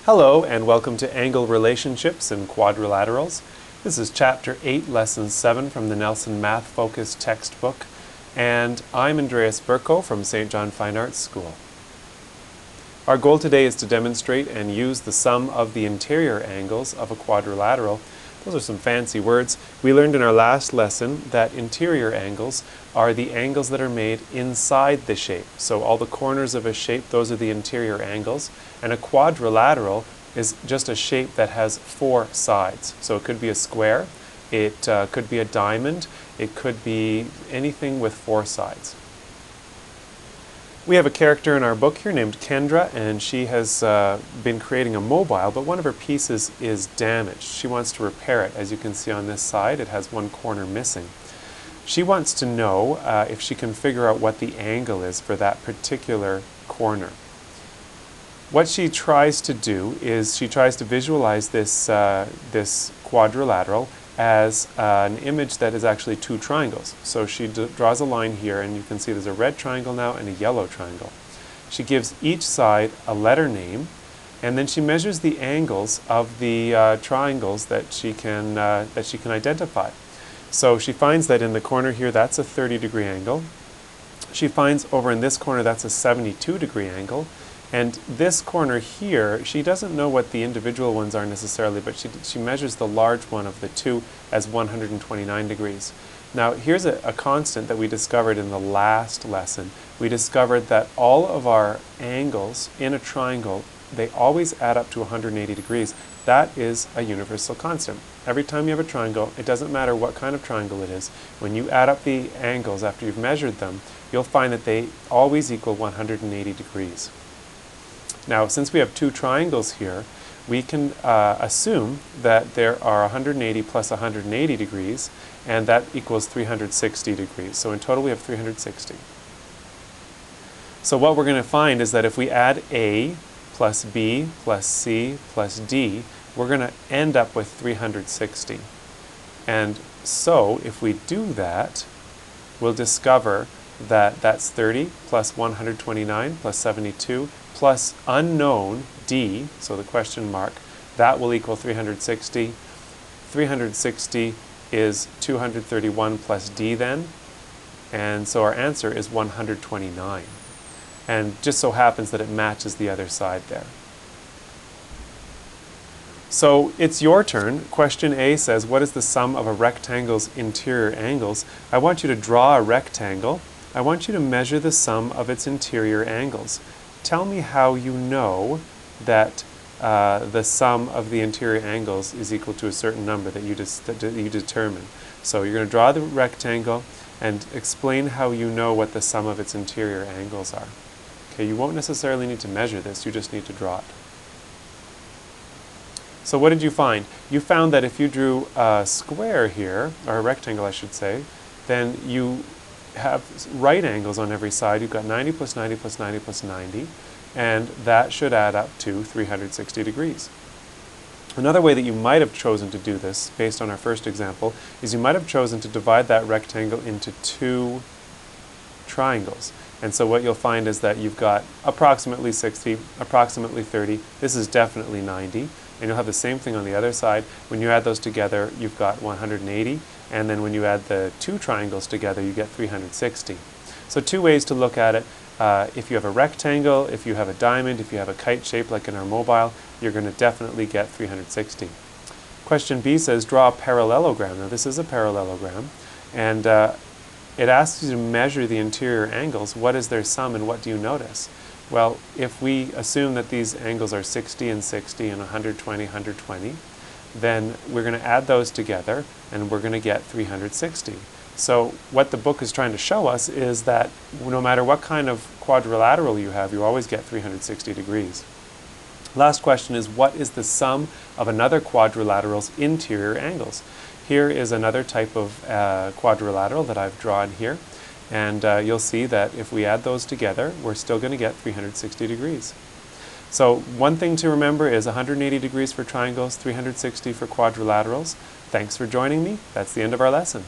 Hello and welcome to Angle Relationships and Quadrilaterals. This is Chapter 8, Lesson 7 from the Nelson Math Focus textbook, and I'm Andreas Burko from St. John Fine Arts School. Our goal today is to demonstrate and use the sum of the interior angles of a quadrilateral. Those are some fancy words. We learned in our last lesson that interior angles are the angles that are made inside the shape. So all the corners of a shape, those are the interior angles. And a quadrilateral is just a shape that has four sides. So it could be a square, it could be a diamond, it could be anything with four sides. We have a character in our book here named Kendra, and she has been creating a mobile, but one of her pieces is damaged. She wants to repair it. As you can see on this side, it has one corner missing. She wants to know if she can figure out what the angle is for that particular corner. What she tries to do is she tries to visualize this, this quadrilateral as an image that is actually two triangles. So she draws a line here, and you can see there's a red triangle now and a yellow triangle. She gives each side a letter name, and then she measures the angles of the triangles that she can identify. So she finds that in the corner here, that's a 30-degree angle. She finds over in this corner, that's a 72-degree angle. And this corner here, she doesn't know what the individual ones are necessarily, but she measures the large one of the two as 129 degrees. Now here's a constant that we discovered in the last lesson. We discovered that all of our angles in a triangle, they always add up to 180 degrees. That is a universal constant. Every time you have a triangle, it doesn't matter what kind of triangle it is, when you add up the angles after you've measured them, you'll find that they always equal 180 degrees. Now, since we have two triangles here, we can assume that there are 180 plus 180 degrees, and that equals 360 degrees. So in total, we have 360. So what we're going to find is that if we add A plus B plus C plus D, we're going to end up with 360. And so if we do that, we'll discover that that's 30 plus 129 plus 72 plus unknown D, so the question mark, that will equal 360. 360 is 231 plus D then, and so our answer is 129. And just so happens that it matches the other side there. So it's your turn. Question A says, what is the sum of a rectangle's interior angles? I want you to draw a rectangle. I want you to measure the sum of its interior angles. Tell me how you know that the sum of the interior angles is equal to a certain number that you determine. So you're going to draw the rectangle and explain how you know what the sum of its interior angles are. Okay, you won't necessarily need to measure this, you just need to draw it. So what did you find? You found that if you drew a square here, or a rectangle I should say, then you have right angles on every side. You've got 90 plus 90 plus 90 plus 90, and that should add up to 360 degrees. Another way that you might have chosen to do this, based on our first example, is you might have chosen to divide that rectangle into two triangles. And so what you'll find is that you've got approximately 60, approximately 30, this is definitely 90, and you'll have the same thing on the other side. When you add those together, you've got 180, and then when you add the two triangles together, you get 360. So two ways to look at it. If you have a rectangle, if you have a diamond, if you have a kite shape like in our mobile, you're going to definitely get 360. Question B says, draw a parallelogram. Now this is a parallelogram, and it asks you to measure the interior angles. What is their sum and what do you notice? Well, if we assume that these angles are 60 and 60 and 120, 120, then we're going to add those together and we're going to get 360. So what the book is trying to show us is that no matter what kind of quadrilateral you have, you always get 360 degrees. Last question is, what is the sum of another quadrilateral's interior angles? Here is another type of quadrilateral that I've drawn here, and you'll see that if we add those together, we're still going to get 360 degrees. So one thing to remember is 180 degrees for triangles, 360 for quadrilaterals. Thanks for joining me. That's the end of our lesson.